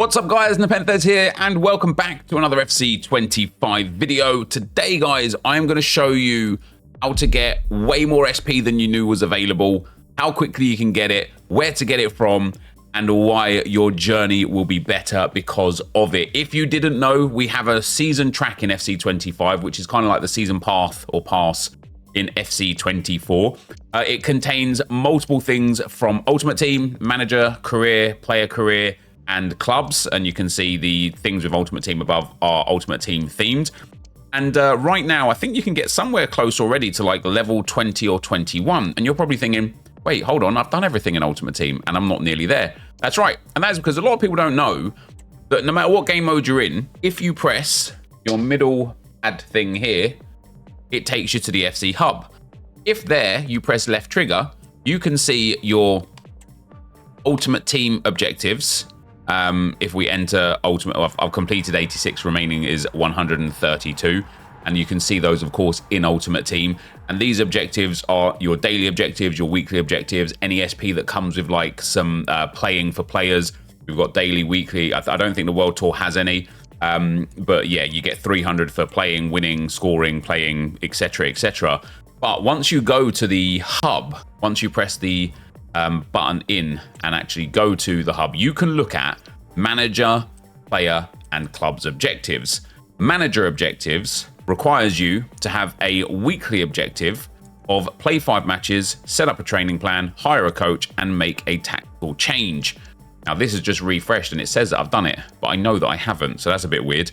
What's up guys, NepentheZ here and welcome back to another FC25 video. Today guys, I'm going to show you how to get way more SP than you knew was available, how quickly you can get it, where to get it from, and why your journey will be better because of it. If you didn't know, we have a season track in FC25, which is kind of like the season path or pass in FC24. It contains multiple things from Ultimate Team, Manager, Career, Player Career, and Clubs. And you can see the things with Ultimate Team above are Ultimate Team themed. And right now, I think you can get somewhere close already to like level 20 or 21. And you're probably thinking, wait, hold on, I've done everything in Ultimate Team and I'm not nearly there. That's right. And that's because a lot of people don't know that no matter what game mode you're in, if you press your middle add thing here, it takes you to the FC hub. If there you press left trigger, you can see your Ultimate Team objectives. If we enter Ultimate, I've completed 86, remaining is 132. And you can see those, of course, in Ultimate Team. And these objectives are your daily objectives, your weekly objectives, any SP that comes with like some playing for players. We've got daily, weekly. I don't think the World Tour has any. But yeah, you get 300 for playing, winning, scoring, playing, etc., etc. But once you go to the hub, once you press the button in and actually go to the hub, you can look at Manager, Player, and Clubs objectives. Manager objectives requires you to have a weekly objective of play 5 matches, set up a training plan, hire a coach, and make a tactical change. Now, this is just refreshed and it says that I've done it, but I know that I haven't, so that's a bit weird.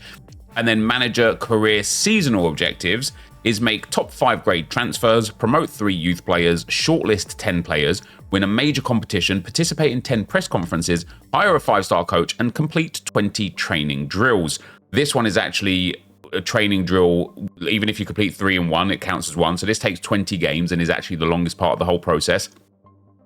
And then Manager, Career, Seasonal objectives is make top 5 grade transfers, promote 3 youth players, shortlist 10 players, win a major competition, participate in 10 press conferences, hire a 5-star coach, and complete 20 training drills. This one is actually a training drill. Even if you complete 3 in 1, it counts as 1. So this takes 20 games and is actually the longest part of the whole process.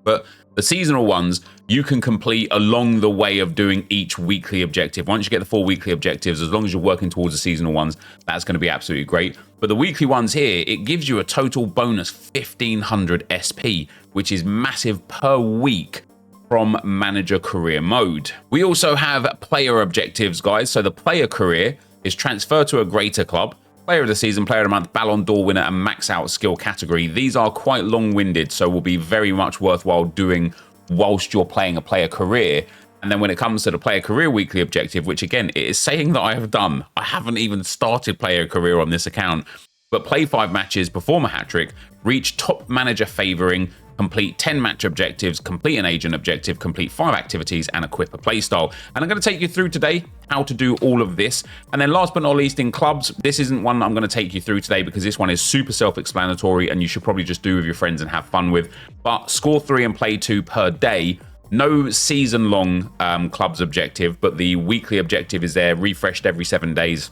But the seasonal ones, you can complete along the way of doing each weekly objective. Once you get the 4 weekly objectives, as long as you're working towards the seasonal ones, that's going to be absolutely great. But the weekly ones here, it gives you a total bonus 1500 SP, which is massive per week from Manager Career mode. We also have player objectives, guys. So the player career is transfer to a greater club, Player of the Season, Player of the Month, Ballon d'Or winner, and max out skill category. These are quite long-winded, so will be very much worthwhile doing whilst you're playing a player career. And then when it comes to the player career weekly objective, which again, it is saying that I have done, I haven't even started player career on this account, but play 5 matches, perform a hat-trick, reach top manager favoring, complete 10 match objectives, complete an agent objective, complete 5 activities, and equip a playstyle. And I'm going to take you through today how to do all of this. And then last but not least, in clubs, this isn't one I'm going to take you through today because this one is super self-explanatory and you should probably just do with your friends and have fun with. But score 3 and play 2 per day. No season-long clubs objective, but the weekly objective is there, refreshed every 7 days.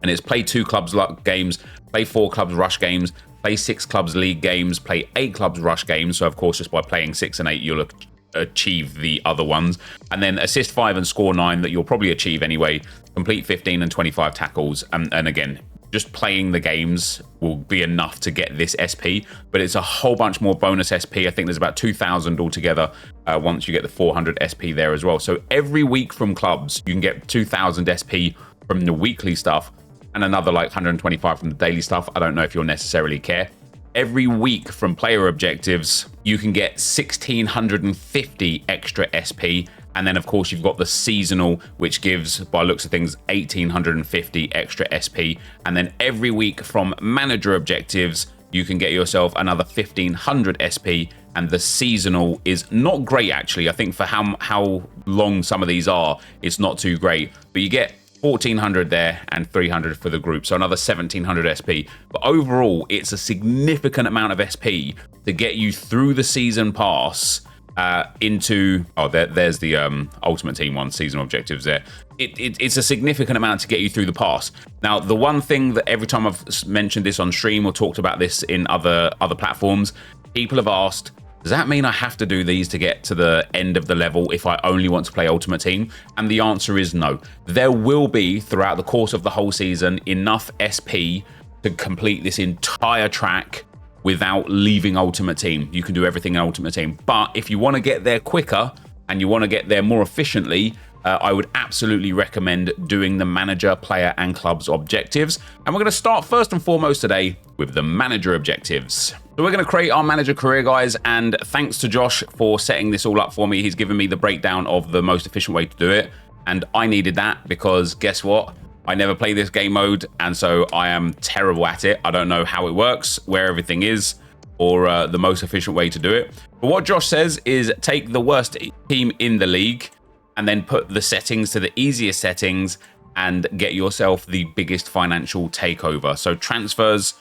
And it's play 2 clubs luck games, play 4 clubs rush games, play 6 clubs league games, play 8 clubs rush games. So of course, just by playing 6 and 8, you'll achieve the other ones. And then assist 5 and score 9 that you'll probably achieve anyway. Complete 15 and 25 tackles. And again, just playing the games will be enough to get this SP, but it's a whole bunch more bonus SP. I think there's about 2,000 altogether once you get the 400 SP there as well. So every week from clubs, you can get 2,000 SP from the weekly stuff and another like 125 from the daily stuff. I don't know if you'll necessarily care. Every week from player objectives, you can get 1,650 extra SP. And then, of course, you've got the seasonal, which gives, by looks of things, 1,850 extra SP. And then every week from manager objectives, you can get yourself another 1,500 SP. And the seasonal is not great, actually. I think for how long some of these are, it's not too great. But you get 1,400 there and 300 for the group, so another 1,700 SP. But overall, it's a significant amount of SP to get you through the season pass into... Oh, there's the Ultimate Team one, seasonal objectives there. It's a significant amount to get you through the pass. Now, the one thing that every time I've mentioned this on stream or talked about this in other platforms, people have asked, does that mean I have to do these to get to the end of the level if I only want to play Ultimate Team? And the answer is no. There will be, throughout the course of the whole season, enough SP to complete this entire track without leaving Ultimate Team. You can do everything in Ultimate Team. But if you want to get there quicker and you want to get there more efficiently, I would absolutely recommend doing the manager, player, and clubs objectives. And we're going to start first and foremost today with the manager objectives. So we're going to create our manager career, guys, and thanks to Josh for setting this all up for me. He's given me the breakdown of the most efficient way to do it, and I needed that because guess what? I never play this game mode, and so I am terrible at it. I don't know how it works, where everything is, or the most efficient way to do it. But what Josh says is take the worst team in the league and then put the settings to the easiest settings and get yourself the biggest financial takeover. So transfers,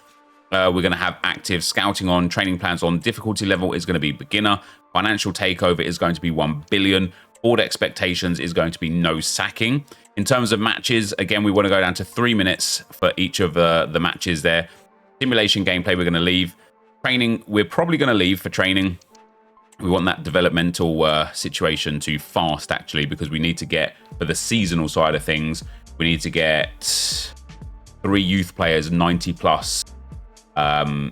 we're going to have active, scouting on, training plans on, difficulty level is going to be beginner, financial takeover is going to be 1 billion, board expectations is going to be no sacking. In terms of matches, again, we want to go down to 3 minutes for each of the matches there. Simulation gameplay, we're going to leave. Training, we're probably going to leave for training. We want that developmental situation to fast, actually, because we need to get, for the seasonal side of things, we need to get 3 youth players 90 plus to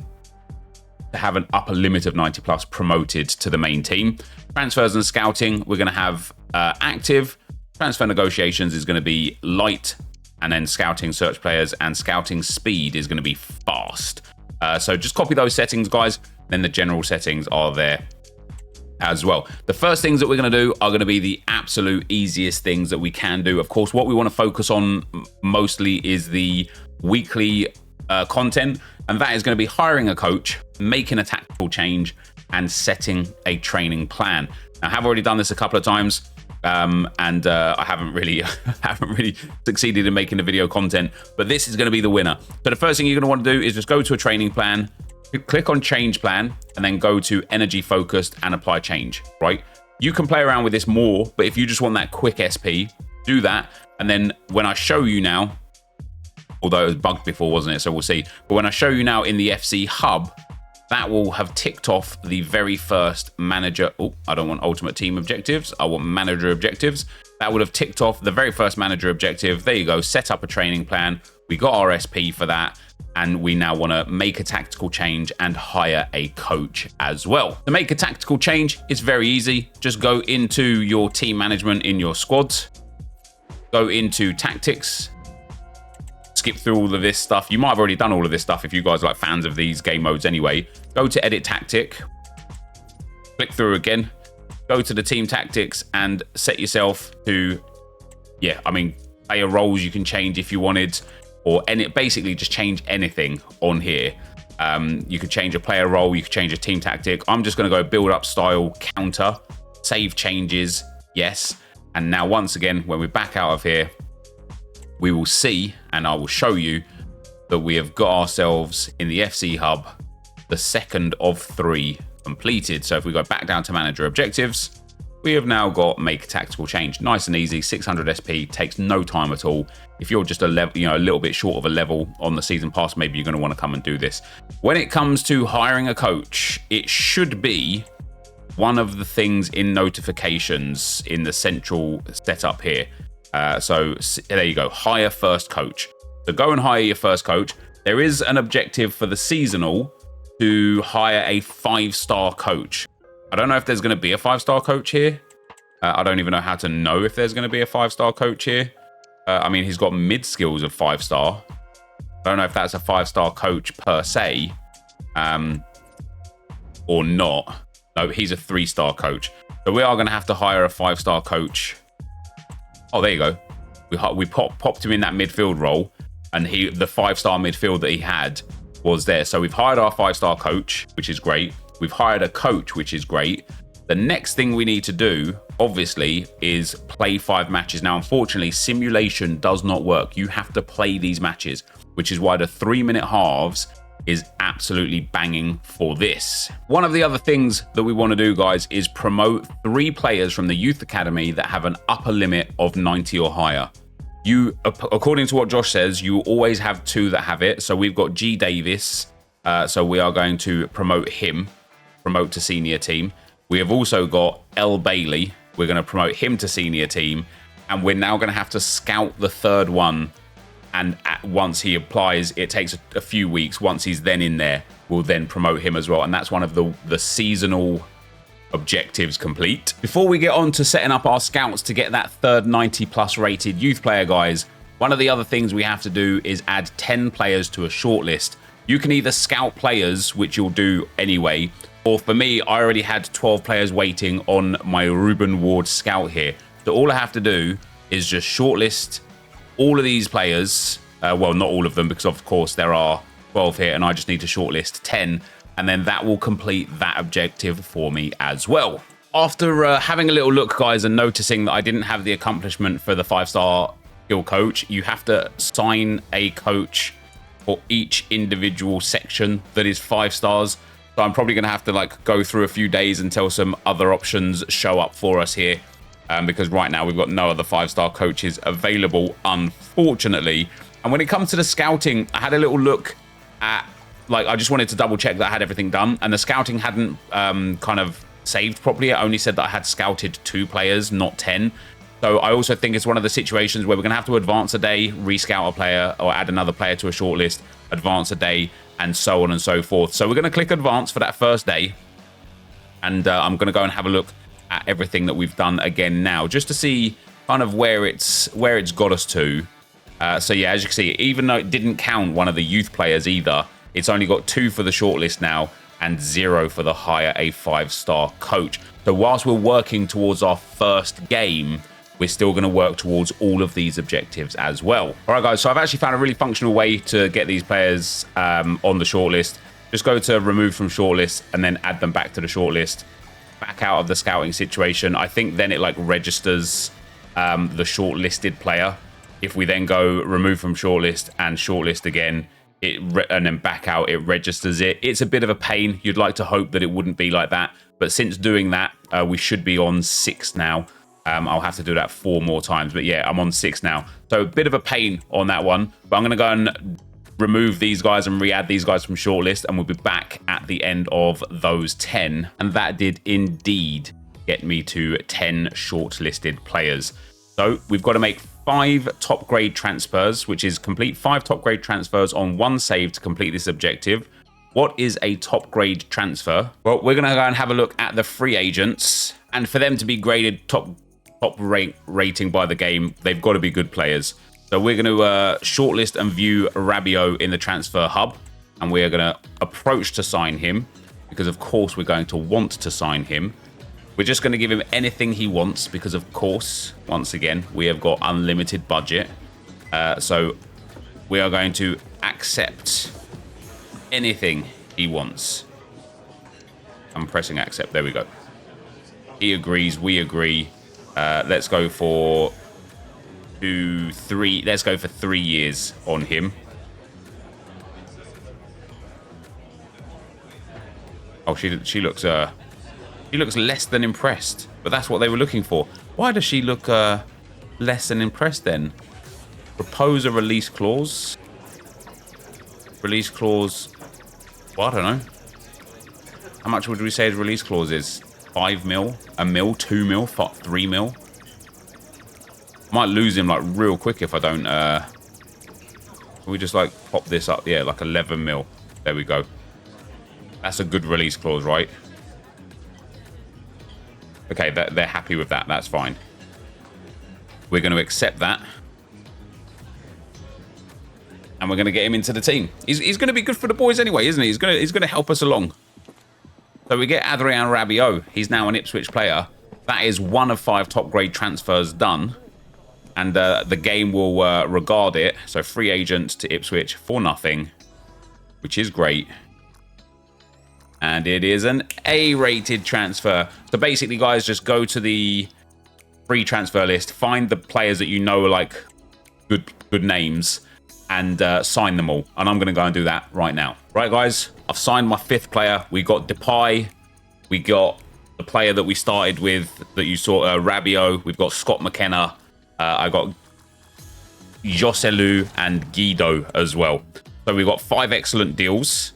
have an upper limit of 90 plus promoted to the main team. Transfers and scouting, we're going to have active. Transfer negotiations is going to be light, and then scouting search players and scouting speed is going to be fast. So just copy those settings, guys. Then the general settings are there as well. The first things that we're going to do are going to be the absolute easiest things that we can do. Of course, what we want to focus on mostly is the weekly content, and that is going to be hiring a coach, making a tactical change, and setting a training plan. Now, I have already done this a couple of times, and I haven't really succeeded in making the video content, but this is going to be the winner. So the first thing you're going to want to do is just go to a training plan, click on change plan, and then go to energy focused and apply change, right? You can play around with this more, but if you just want that quick SP, do that. And then when I show you now, although it was bugged before, wasn't it? So we'll see. But when I show you now in the FC hub, that will have ticked off the very first manager. Oh, I don't want ultimate team objectives. I want manager objectives. That would have ticked off the very first manager objective. There you go. Set up a training plan. We got our SP for that. And we now want to make a tactical change and hire a coach as well. To make a tactical change, it's very easy. Just go into your team management in your squads. Go into tactics. Skip through all of this stuff. You might have already done all of this stuff if you guys are like fans of these game modes anyway. Go to edit tactic. Click through again. Go to the team tactics and set yourself to, player roles you can change if you wanted. Or basically just change anything on here. You could change a player role, you could change a team tactic. I'm just going to go build up style, counter, save changes, yes. And now once again, when we're back out of here, we will see, and I will show you, that we have got ourselves in the FC hub, the second of 3 completed. So if we go back down to manager objectives, we have now got make tactical change. Nice and easy, 600 SP, takes no time at all. If you're just a little bit short of a level on the season pass, maybe you're going to want to come and do this. When it comes to hiring a coach, it should be one of the things in notifications in the central setup here. So there you go, hire first coach. So go and hire your first coach. There is an objective for the seasonal to hire a 5-star coach. I don't know if there's going to be a 5-star coach here. I don't even know how to know if there's going to be a 5-star coach here. He's got mid skills of 5-star. I don't know if that's a 5-star coach per se, or not. No, he's a 3-star coach. So we are going to have to hire a 5-star coach. Oh, there you go. We popped him in that midfield role, and the 5-star midfield that he had was there. So we've hired our 5-star coach, which is great. We've hired a coach, which is great. The next thing we need to do, obviously, is play 5 matches. Now, unfortunately, simulation does not work. You have to play these matches, which is why the 3-minute halves is absolutely banging for this. One of the other things that we want to do, guys, is promote 3 players from the youth academy that have an upper limit of 90 or higher. You, according to what Josh says, you always have 2 that have it. So we've got G Davis. So we are going to promote him, promote to senior team. We have also got L Bailey. We're going to promote him to senior team. And we're now going to have to scout the 3rd one. And once he applies, it takes a few weeks. Once he's then in there, we'll then promote him as well. And that's one of the seasonal objectives complete. Before we get on to setting up our scouts to get that third 90+ rated youth player, guys, one of the other things we have to do is add 10 players to a shortlist. You can either scout players, which you'll do anyway, or for me, I already had 12 players waiting on my Ruben Ward scout here. So all I have to do is just shortlist all of these players. Well, not all of them, because of course there are 12 here, and I just need to shortlist 10, and then that will complete that objective for me as well. After having a little look, guys, and noticing that I didn't have the accomplishment for the 5-star skill coach, you have to sign a coach for each individual section that is 5 stars. So I'm probably going to have to like go through a few days until some other options show up for us here. Because right now we've got no other 5-star coaches available, unfortunately. And when it comes to the scouting, I had a little look at, like, I just wanted to double check that I had everything done. And the scouting hadn't kind of saved properly. It only said that I had scouted 2 players, not 10. So I also think it's one of the situations where we're going to have to advance a day, rescout a player, or add another player to a shortlist, advance a day, and so on and so forth. So we're going to click advance for that first day. And I'm going to go and have a look at everything that we've done again now, just to see kind of where it's got us to. So yeah, as you can see, even though it didn't count one of the youth players either, it's only got 2 for the shortlist now and 0 for the hire a 5-star coach. So whilst we're working towards our first game, we're still going to work towards all of these objectives as well. All right, guys, so I've actually found a really functional way to get these players on the shortlist. Just go to remove from shortlist and then add them back to the shortlist, back out of the scouting situation. I think then it like registers the shortlisted player. If we then go remove from shortlist and shortlist again, and then back out, it registers it. It's a bit of a pain. You'd like to hope that it wouldn't be like that. But since doing that, we should be on 6 now. I'll have to do that 4 more times. But yeah, I'm on 6 now. So a bit of a pain on that one. But I'm going to go and remove these guys and re-add these guys from shortlist. And we'll be back at the end of those 10. And that did indeed get me to 10 shortlisted players. So we've got to make 5 top grade transfers, which is complete 5 top grade transfers on 1 save to complete this objective. What is a top grade transfer? Well, we're going to go and have a look at the free agents. And for them to be graded top rating by the game, they've got to be good players. So we're going to shortlist and view Rabiot in the transfer hub. And we are going to approach to sign him, because of course we're going to want to sign him. We're just going to give him anything he wants because, of course, once again, we have got unlimited budget. So we are going to accept anything he wants. I'm pressing accept. There we go. He agrees. We agree. Let's go for 2, 3. Let's go for 3 years on him. Oh, she looks less than impressed, but that's what they were looking for. Why does she look less than impressed then? Propose a release clause. Release clause. Well, I don't know. How much would we say his release clause is? 5 mil? A mil? 2 mil? 3 mil? I might lose him like real quick if I don't. Can we just like pop this up? Yeah, like 11 mil. There we go. That's a good release clause, right? Okay, they're happy with that. That's fine. We're going to accept that. And we're going to get him into the team. He's going to be good for the boys anyway, isn't he? He's going to help us along. So we get Adrien Rabiot. He's now an Ipswich player. That is 1 of 5 top grade transfers done. And the game will regard it. So free agent to Ipswich for nothing, which is great. And it is an A-rated transfer. So basically, guys, just go to the free transfer list, find the players that you know are like good names, and sign them all. And I'm going to go and do that right now. Right, guys, I've signed my 5th player. We got Depay. We got the player that we started with that you saw, Rabiot. We've got Scott McKenna. I got Joselu and Guido as well. So we've got 5 excellent deals.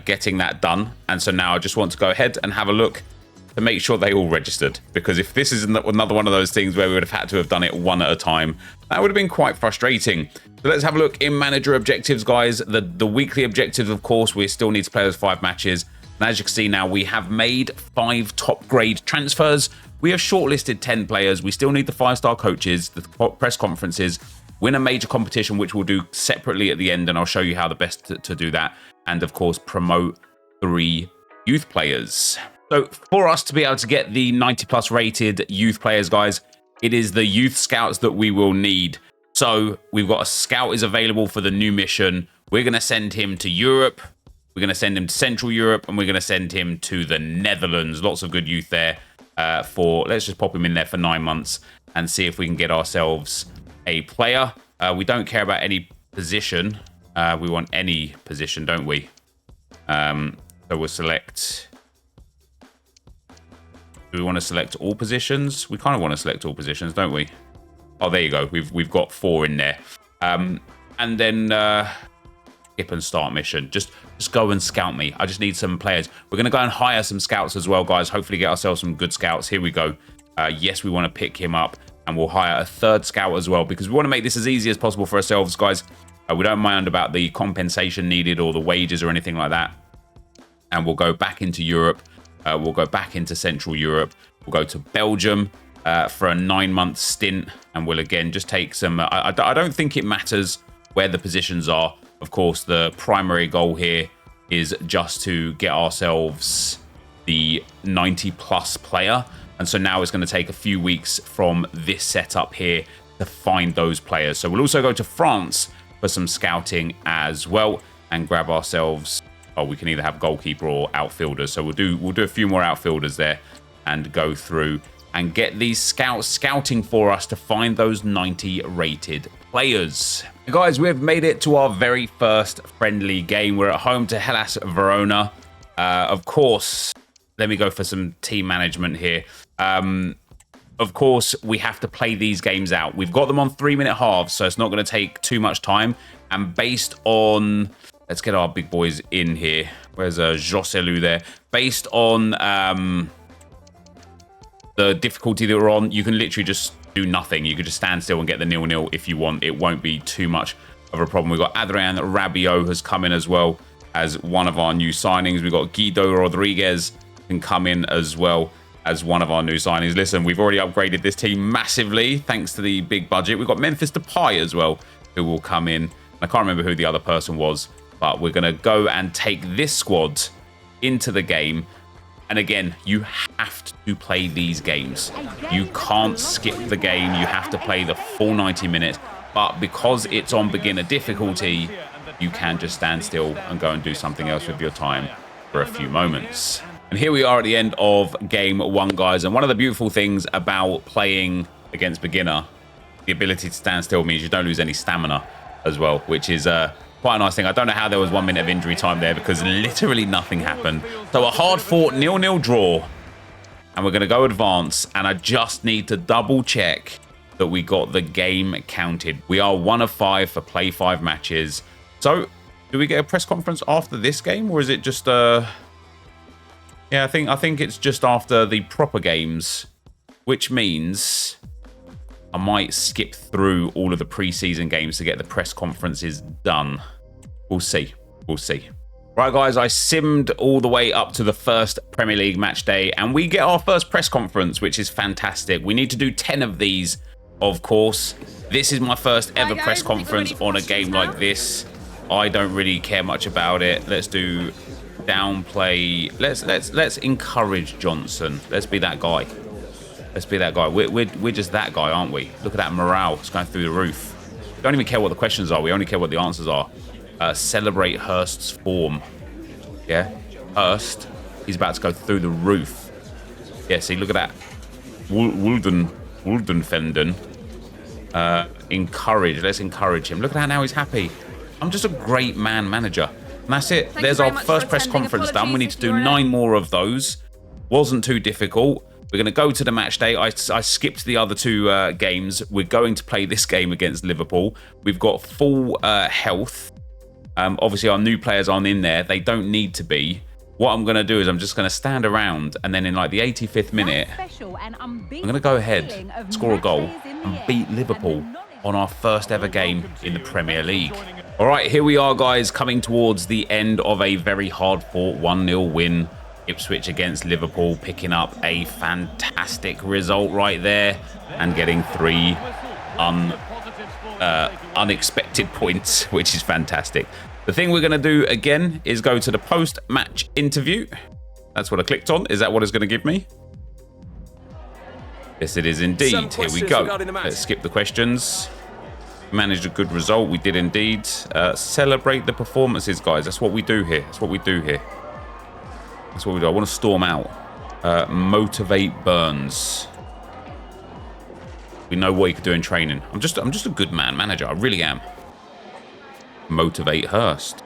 Getting that done, and so now I just want to go ahead and have a look to make sure they all registered, because if this is another one of those things where we would have had to have done it one at a time, that would have been quite frustrating. So let's have a look in manager objectives, guys. The weekly objectives, of course, we still need to play those 5 matches. And as you can see now, we have made 5 top grade transfers. We have shortlisted 10 players. We still need the 5-star coaches, the press conferences, win a major competition, which we'll do separately at the end, and I'll show you how the best to do that. And of course, promote 3 youth players. So for us to be able to get the 90+ rated youth players, guys, it is the youth scouts that we will need. So we've got a scout is available for the new mission. We're going to send him to Europe. We're going to send him to Central Europe, and we're going to send him to the Netherlands. Lots of good youth there. Let's just pop him in there for 9 months and see if we can get ourselves a player. We don't care about any position. We want any position, don't we? So we'll select. Do we want to select all positions? We kind of want to select all positions, don't we? Oh, there you go. We've got 4 in there. And then skip and start mission. Just go and scout me. I just need some players. We're going to go and hire some scouts as well, guys. Hopefully get ourselves some good scouts. Here we go. Yes, we want to pick him up, and we'll hire a 3rd scout as well, because we want to make this as easy as possible for ourselves, guys. We don't mind about the compensation needed or the wages or anything like that. And we'll go back into Europe. We'll go back into Central Europe. We'll go to Belgium for a 9-month stint, and we'll again just take some. I don't think it matters where the positions are. Of course, the primary goal here is just to get ourselves the 90+ player. And so now it's going to take a few weeks from this setup here to find those players. So we'll also go to France for some scouting as well and grab ourselves. Oh, we can either have goalkeeper or outfielders. So we'll do a few more outfielders there and go through and get these scouts scouting for us to find those 90 rated players. Guys, we've made it to our very first friendly game. We're at home to Hellas Verona. Of course, let me go for some team management here. Of course, we have to play these games out. We've got them on 3-minute halves, so it's not going to take too much time. And based on... Let's get our big boys in here. Where's Joselu there? Based on the difficulty that we're on, you can literally just do nothing. You could just stand still and get the 0-0 if you want. It won't be too much of a problem. We've got Adrian Rabiot has come in as well as one of our new signings. We've got Guido Rodriguez can come in as well as one of our new signings. Listen, we've already upgraded this team massively thanks to the big budget. We've got NepentheZ as well, who will come in. I can't remember who the other person was, but we're going to go and take this squad into the game. And again, you have to play these games. You can't skip the game. You have to play the full 90 minutes. But because it's on beginner difficulty, you can just stand still and go and do something else with your time for a few moments. And here we are at the end of game 1, guys. And one of the beautiful things about playing against beginner, the ability to stand still means you don't lose any stamina as well, which is quite a nice thing. I don't know how there was 1 minute of injury time there because literally nothing happened. So a hard-fought 0-0 draw. And we're going to go advance. And I just need to double check that we got the game counted. We are 1 of 5 for play 5 matches. So do we get a press conference after this game, or is it just yeah, I think it's just after the proper games, which means I might skip through all of the preseason games to get the press conferences done. We'll see. We'll see. Right, guys, I simmed all the way up to the first Premier League match day, and we get our first press conference, which is fantastic. We need to do 10 of these, of course. This is my first ever press conference on a game like this. I don't really care much about it. Let's do downplay. Let's encourage Johnson. Let's be that guy. Let's be that guy. We're just that guy, aren't we? Look at that morale. It's going through the roof. We don't even care what the questions are. We only care what the answers are. Celebrate Hurst's form. Yeah. Hurst. He's about to go through the roof. Yeah, see, look at that. Woldenfenden. Encourage. Let's encourage him. Look at that. Now he's happy. I'm just a great man manager. And that's it. There's our first press conference done. We need to do 9 more of those. Wasn't too difficult. We're going to go to the match day. I skipped the other 2 games. We're going to play this game against Liverpool. We've got full health. Obviously, our new players aren't in there. They don't need to be. What I'm going to do is I'm just going to stand around, and then in like the 85th minute, I'm going to go ahead, score a goal, and beat Liverpool. on our first ever game in the Premier League. All right, here we are, guys, coming towards the end of a very hard-fought 1-0 win. Ipswich against Liverpool, picking up a fantastic result right there and getting 3 unexpected points, which is fantastic. The thing we're going to do again is go to the post-match interview. That's what I clicked on. Is that what it's going to give me? Yes, it is indeed. Here we go. Let's skip the questions. Managed a good result. We did indeed. Celebrate the performances, guys. That's what we do here. That's what we do here. That's what we do. I want to storm out. Motivate Burns. We know what he could do in training. I'm just a good manager. I really am. Motivate Hurst.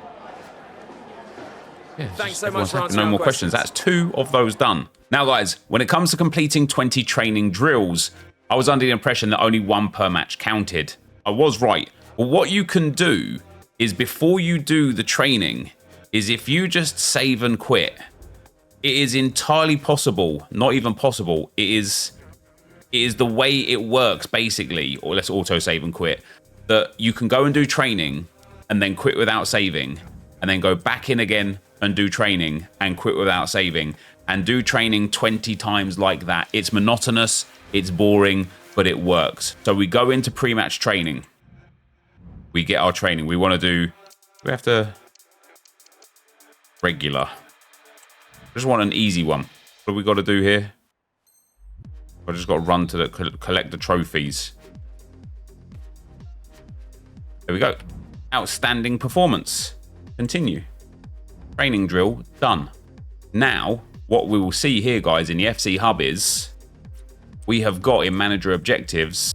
Yeah, thanks so much for answering. No more questions. That's 2 of those done. Now, guys, when it comes to completing 20 training drills, I was under the impression that only 1 per match counted. I was right. But what you can do is before you do the training, is if you just save and quit, it is entirely possible, not even possible, it is the way it works, basically, or let's auto save and quit, that you can go and do training and then quit without saving, and then go back in again and do training and quit without saving, and do training 20 times like that. It's monotonous, it's boring, but it works. So we go into pre-match training. We get our training. We want to do, we have to, regular. I just want an easy one. What do we got to do here? I just got to run to collect the trophies. There we go. Outstanding performance. Continue. Training drill done. Now, what we will see here, guys, in the FC Hub is we have got in manager objectives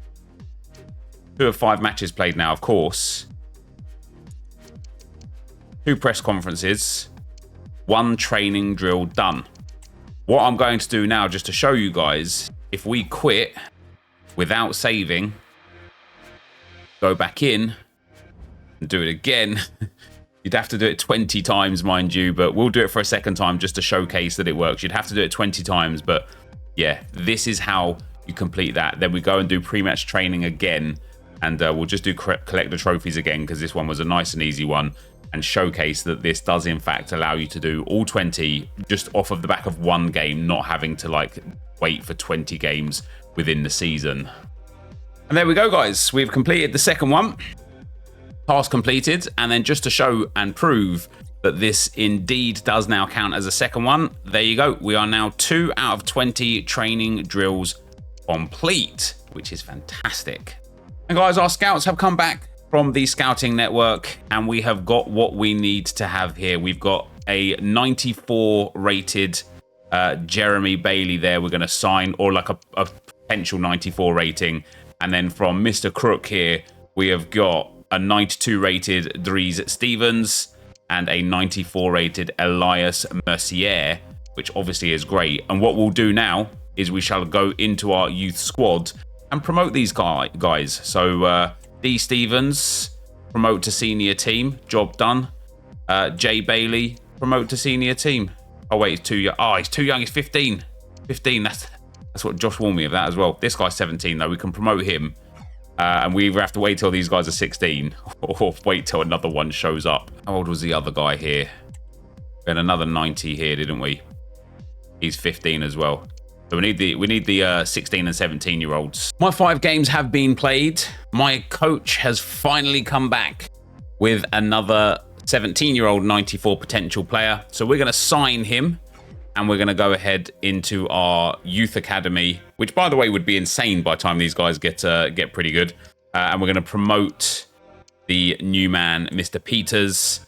2 of 5 matches played now, of course. 2 press conferences. 1 training drill done. What I'm going to do now, just to show you guys, if we quit without saving, go back in and do it again, you'd have to do it 20 times, mind you, but we'll do it for a second time just to showcase that it works. You'd have to do it 20 times, but yeah, this is how you complete that. Then we go and do pre-match training again, and we'll just do collect the trophies again, because this one was a nice and easy one, and showcase that this does in fact allow you to do all 20 just off of the back of 1 game, not having to like wait for 20 games within the season. And there we go, guys. We've completed the second one. Task completed. And then just to show and prove that this indeed does now count as a second one, there you go. We are now 2 out of 20 training drills complete, which is fantastic. And guys, our scouts have come back from the scouting network, and we have got what we need to have here. We've got a 94 rated Jeremy Bailey there we're going to sign, or like a potential 94 rating. And then from Mr. Crook here, we have got a 92 rated Dries Stevens and a 94 rated Elias Mercier, which obviously is great. And what we'll do now is we shall go into our youth squad and promote these guys. So D. Stevens, promote to senior team, job done. J. Bailey, promote to senior team. Oh wait, he's too young. Oh, he's too young. He's 15. 15. That's what Josh warned me of that as well. This guy's 17 though. We can promote him, and we either have to wait till these guys are 16 or wait till another one shows up. How old was the other guy here? We had another 90 here, didn't we? He's 15 as well. So we need the 16 and 17-year-olds. My 5 games have been played. My coach has finally come back with another 17-year-old 94 potential player. So we're going to sign him, and we're going to go ahead into our youth academy, which, by the way, would be insane by the time these guys get pretty good. And we're going to promote the new man, Mr. Peters,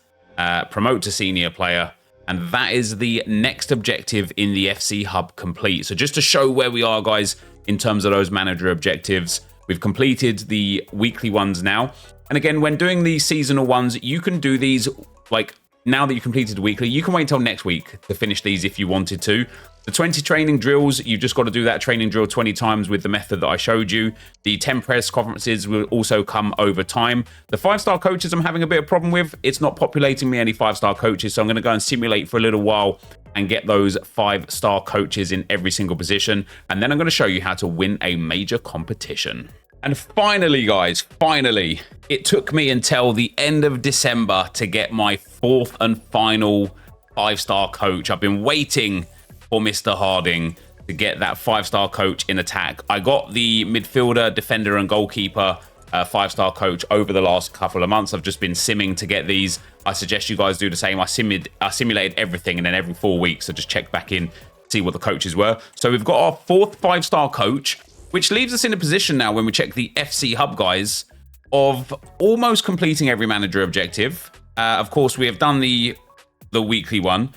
promote to senior player. And that is the next objective in the FC Hub complete. So just to show where we are, guys, in terms of those manager objectives, we've completed the weekly ones now. And again, when doing these seasonal ones, you can do these, like, now that you've completed the weekly, you can wait till next week to finish these if you wanted to. The 20 training drills, you've just got to do that training drill 20 times with the method that I showed you. The 10 press conferences will also come over time. The 5-star coaches I'm having a bit of problem with. It's not populating me any 5-star coaches, so I'm going to go and simulate for a little while and get those 5-star coaches in every single position. And then I'm going to show you how to win a major competition. And finally, guys, finally, it took me until the end of December to get my 4th and final 5-star coach. I've been waiting for Mr. Harding to get that 5-star coach in attack. I got the midfielder, defender, and goalkeeper 5-star coach over the last couple of months. I've just been simming to get these. I suggest you guys do the same. I simulated everything, and then every 4 weeks I just checked back in, see what the coaches were. So we've got our 4th 5-star coach, which leaves us in a position now when we check the FC Hub, guys, of almost completing every manager objective. Of course, we have done the weekly one.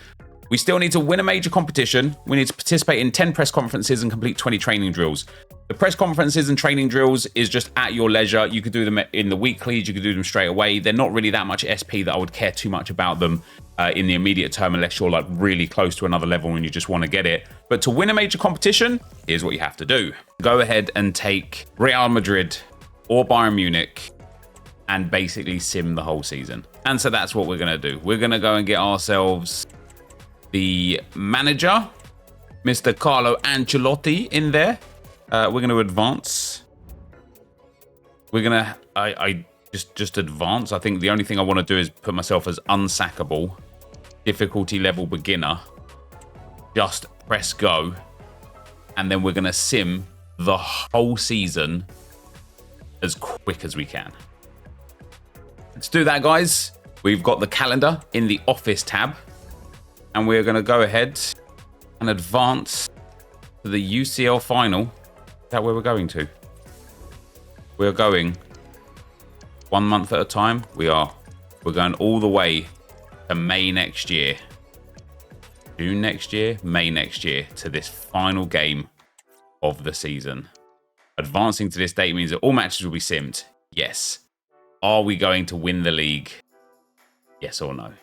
We still need to win a major competition. We need to participate in 10 press conferences and complete 20 training drills. The press conferences and training drills is just at your leisure. You could do them in the weeklies. You could do them straight away. They're not really that much SP that I would care too much about them in the immediate term, unless you're like really close to another level and you just want to get it. But to win a major competition, here's what you have to do. Go ahead and take Real Madrid or Bayern Munich and basically sim the whole season. And so that's what we're going to do. We're going to go and get ourselves the manager, Mr. Carlo Ancelotti, in there. We're going to advance. We're going to... I just advance. I think the only thing I want to do is put myself as unsackable. Difficulty level beginner. Just press go. And then we're going to sim the whole season as quick as we can. Let's do that, guys. We've got the calendar in the office tab. And we're going to go ahead and advance to the UCL final. Is that where we're going to? We're going 1 month at a time. We're going all the way to May next year. June next year, May next year, to this final game of the season. Advancing to this date means that all matches will be simmed. Yes. Are we going to win the league? Yes or no?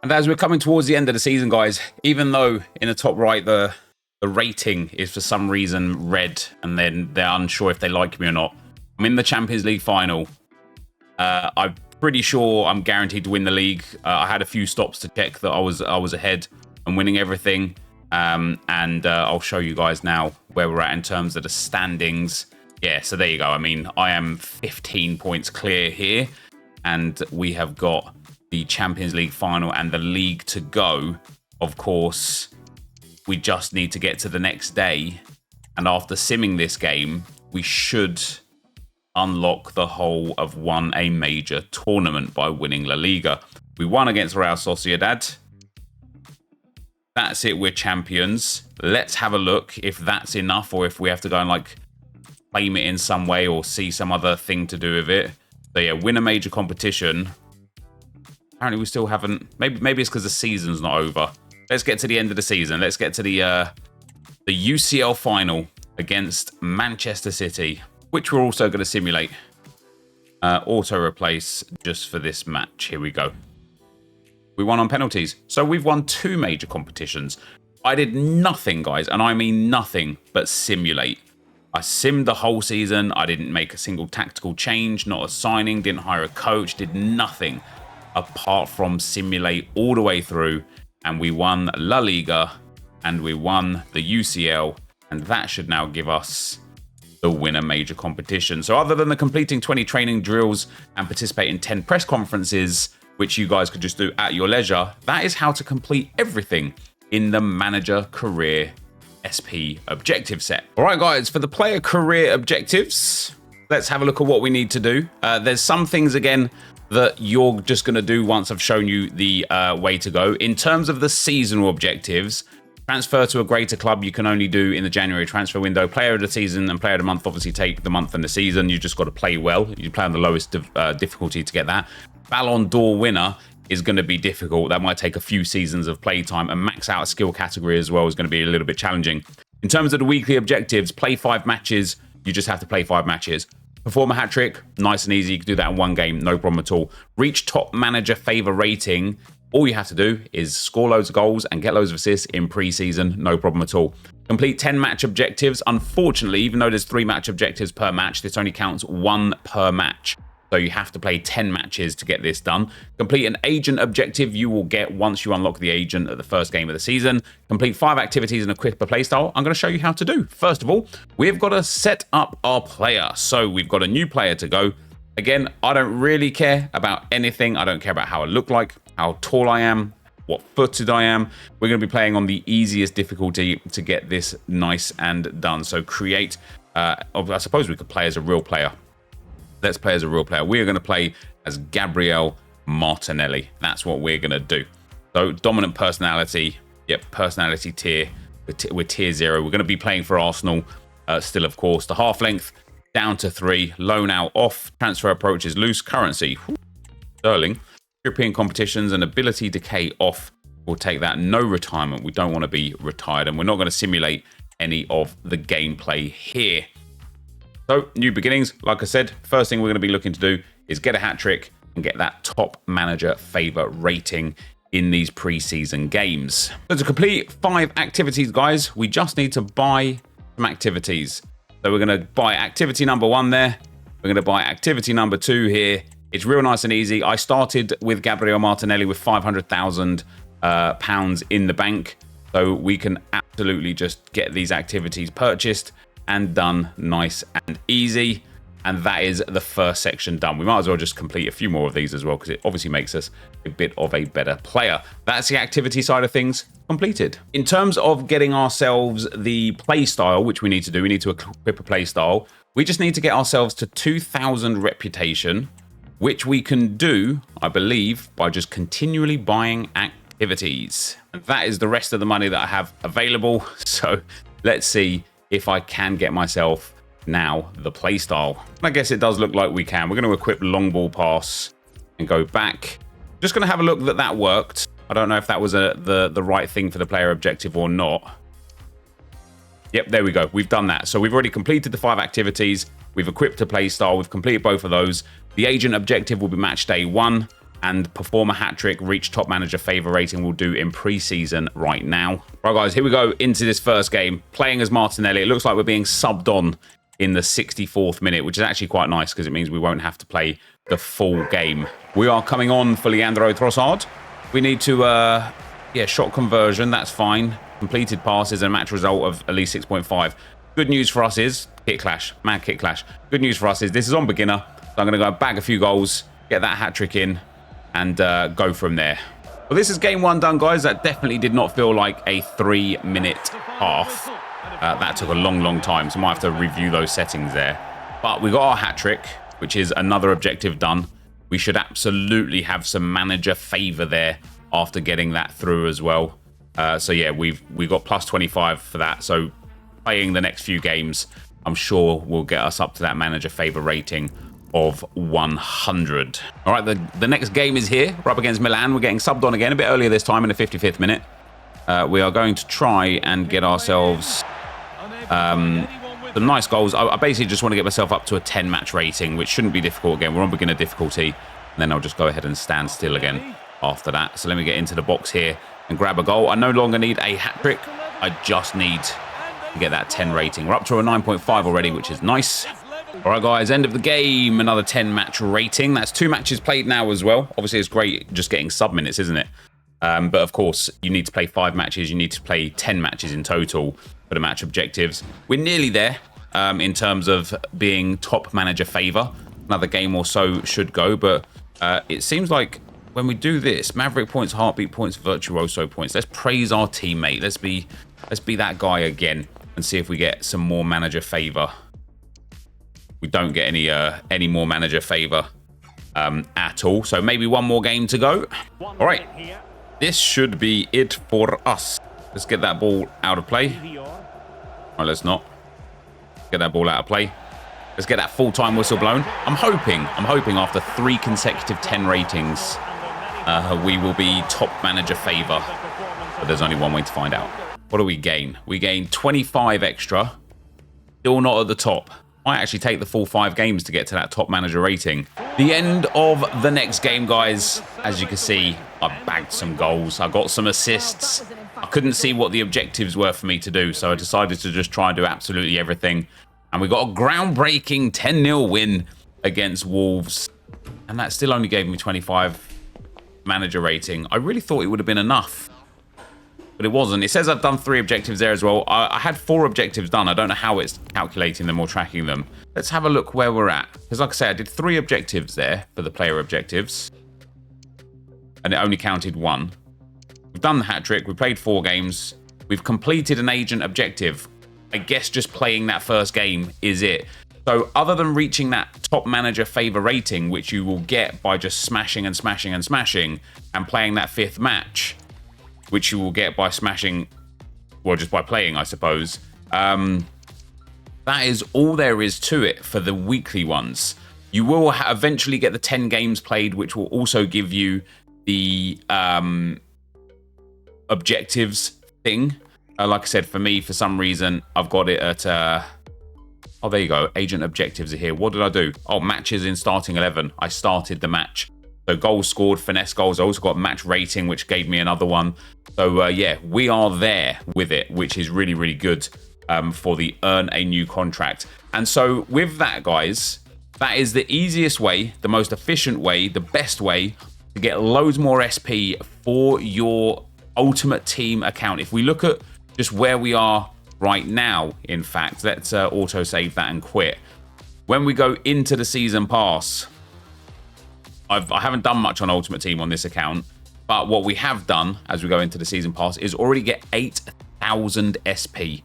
And as we're coming towards the end of the season, guys, even though in the top right, the rating is for some reason red, and then they're unsure if they like me or not. I'm in the Champions League final. I'm pretty sure I'm guaranteed to win the league. I had a few stops to check that I was ahead and winning everything. And I'll show you guys now where we're at in terms of the standings. Yeah, so there you go. I mean, I am 15 points clear here, and we have got the Champions League final and the league to go. Of course, we just need to get to the next day, and after simming this game, we should unlock the whole of won a major tournament by winning La Liga. We won against Real Sociedad. That's it, we're champions. Let's have a look if that's enough, or if we have to go and like claim it in some way or see some other thing to do with it. So yeah, win a major competition. Apparently we still haven't. Maybe it's because the season's not over. Let's get to the end of the season. Let's get to the UCL final against Manchester City, which we're also going to simulate. Auto replace just for this match. Here we go. We won on penalties. So we've won 2 major competitions. I did nothing, guys, and I mean nothing but simulate. I simmed the whole season. I didn't make a single tactical change, not a signing, didn't hire a coach, did nothing apart from simulate all the way through. And we won La Liga and we won the UCL. And that should now give us the win a major competition. So other than the completing 20 training drills and participate in 10 press conferences, which you guys could just do at your leisure, that is how to complete everything in the manager career SP objective set. All right, guys, for the player career objectives, let's have a look at what we need to do. There's some things, again, that you're just going to do once I've shown you the way to go. In terms of the seasonal objectives, transfer to a greater club you can only do in the January transfer window. Player of the season and player of the month obviously take the month and the season. You just got to play well. You play on the lowest difficulty to get that. Ballon d'Or winner is going to be difficult. That might take a few seasons of play time, and max out a skill category as well is going to be a little bit challenging. In terms of the weekly objectives, play 5 matches. You just have to play 5 matches. Perform a hat-trick, nice and easy. You can do that in 1 game, no problem at all. Reach top manager favor rating. All you have to do is score loads of goals and get loads of assists in pre-season, no problem at all. Complete 10 match objectives. Unfortunately, even though there's 3 match objectives per match, this only counts 1 per match. So you have to play 10 matches to get this done. Complete an agent objective you will get once you unlock the agent at the first game of the season. Complete 5 activities and equip a playstyle. I'm going to show you how to do. First of all, we've got to set up our player. So we've got a new player to go. Again, I don't really care about anything. I don't care about how I look like, how tall I am, what footed I am. We're going to be playing on the easiest difficulty to get this nice and done. So create, I suppose we could play as a real player. Let's play as a real player. We are going to play as Gabriel Martinelli. That's what we're going to do. So dominant personality. Yep, personality tier. We're tier 0. We're going to be playing for Arsenal still, of course. The half length down to 3. Loan out off. Transfer approaches loose. Currency. Sterling. European competitions and ability decay off. We'll take that. No retirement. We don't want to be retired. And we're not going to simulate any of the gameplay here. So, new beginnings. Like I said, first thing we're going to be looking to do is get a hat-trick and get that top manager favor rating in these pre-season games. So to complete 5 activities, guys, we just need to buy some activities. So we're going to buy activity number 1 there. We're going to buy activity number 2 here. It's real nice and easy. I started with Gabriel Martinelli with £500,000 in the bank. So we can absolutely just get these activities purchased and done nice and easy. And that is the first section done. We might as well just complete a few more of these as well, because it obviously makes us a bit of a better player. That's the activity side of things completed. In terms of getting ourselves the play style, which we need to do, we need to equip a play style. We just need to get ourselves to 2,000 reputation, which we can do, I believe, by just continually buying activities. And that is the rest of the money that I have available. So let's see if I can get myself now the playstyle. I guess it does look like we can. We're going to equip long ball pass and go back. Just going to have a look that that worked. I don't know if that was the right thing for the player objective or not. Yep, there we go. We've done that. So we've already completed the 5 activities. We've equipped a playstyle. We've completed both of those. The agent objective will be match day 1. And perform a hat-trick, reach top manager favor rating we'll do in pre-season right now. Right, guys, here we go into this first game. Playing as Martinelli. It looks like we're being subbed on in the 64th minute, which is actually quite nice because it means we won't have to play the full game. We are coming on for Leandro Trossard. We need to, shot conversion. That's fine. Completed passes and match result of at least 6.5. Good news for us is, kit clash, mad kit clash. Good news for us is this is on beginner. So I'm going to go bag a few goals, get that hat-trick in, and go from there. Well, this is game 1 done, guys. That definitely did not feel like a 3-minute half. That took a long time, so I might have to review those settings there. But we got our hat-trick, which is another objective done. We should absolutely have some manager favor there after getting that through as well. So yeah, we got plus 25 for that. So playing the next few games, I'm sure will get us up to that manager favor rating of 100. All right, the next game is here. We're up against Milan. We're getting subbed on again a bit earlier this time in the 55th minute. We are going to try and get ourselves some nice goals. I basically just want to get myself up to a 10 match rating, which shouldn't be difficult again. We're on beginner difficulty, and then I'll just go ahead and stand still again after that. So let me get into the box here and grab a goal. I no longer need a hat-trick. I just need to get that 10 rating. We're up to a 9.5 already, which is nice. All right, guys, end of the game. Another 10 match rating. That's 2 matches played now as well. Obviously, it's great just getting sub minutes, isn't it? But of course, you need to play 5 matches. You need to play 10 matches in total for the match objectives. We're nearly there in terms of being top manager favor. Another game or so should go, but it seems like when we do this, Maverick points, Heartbeat points, Virtuoso points. Let's praise our teammate. Let's be that guy again and see if we get some more manager favor. We don't get any more manager favor at all. So maybe one more game to go. All right. This should be it for us. Let's get that ball out of play. All right, let's not. Get that ball out of play. Let's get that full-time whistle blown. I'm hoping after 3 consecutive 10 ratings, we will be top manager favor. But there's only one way to find out. What do we gain? We gain 25 extra. Still not at the top. Might actually take the full 5 games to get to that top manager rating. The end of the next game, guys. As you can see, I bagged some goals. I got some assists. I couldn't see what the objectives were for me to do, so I decided to just try and do absolutely everything. And we got a groundbreaking 10-0 win against Wolves. And that still only gave me 25 manager rating. I really thought it would have been enough, but it wasn't. It says I've done 3 objectives there as well. I had 4 objectives done. I don't know how it's calculating them or tracking them. Let's have a look where we're at. Because like I say, I did 3 objectives there for the player objectives, and it only counted 1. We've done the hat trick. We've played 4 games. We've completed an agent objective. I guess just playing that first game is it. So other than reaching that top manager favor rating, which you will get by just smashing and smashing and smashing and playing that 5th match, which you will get by smashing, well, just by playing, I suppose. That is all there is to it for the weekly ones. You will eventually get the 10 games played, which will also give you the objectives thing. Like I said, for me, for some reason, I've got it at... oh, there you go. Agent objectives are here. What did I do? Oh, matches in starting 11. I started the match. So goals scored, finesse goals. I also got match rating, which gave me another one. So yeah, we are there with it, which is really, really good for the earn a new contract. And so with that, guys, that is the easiest way, the most efficient way, the best way to get loads more SP for your Ultimate Team account. If we look at just where we are right now, in fact, let's auto-save that and quit. When we go into the season pass, I haven't done much on Ultimate Team on this account, but what we have done as we go into the season pass is already get 8,000 SP.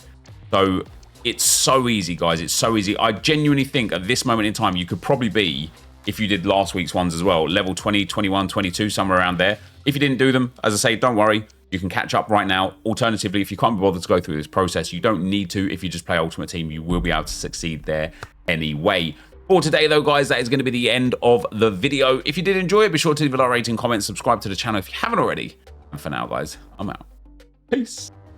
So it's so easy, guys. It's so easy. I genuinely think at this moment in time, you could probably be, if you did last week's ones as well, level 20, 21, 22, somewhere around there. If you didn't do them, as I say, don't worry. You can catch up right now. Alternatively, if you can't be bothered to go through this process, you don't need to. If you just play Ultimate Team, you will be able to succeed there anyway. For today, though, guys, that is going to be the end of the video. If you did enjoy it, be sure to leave a like, rating, comment, subscribe to the channel if you haven't already. And for now, guys, I'm out. Peace.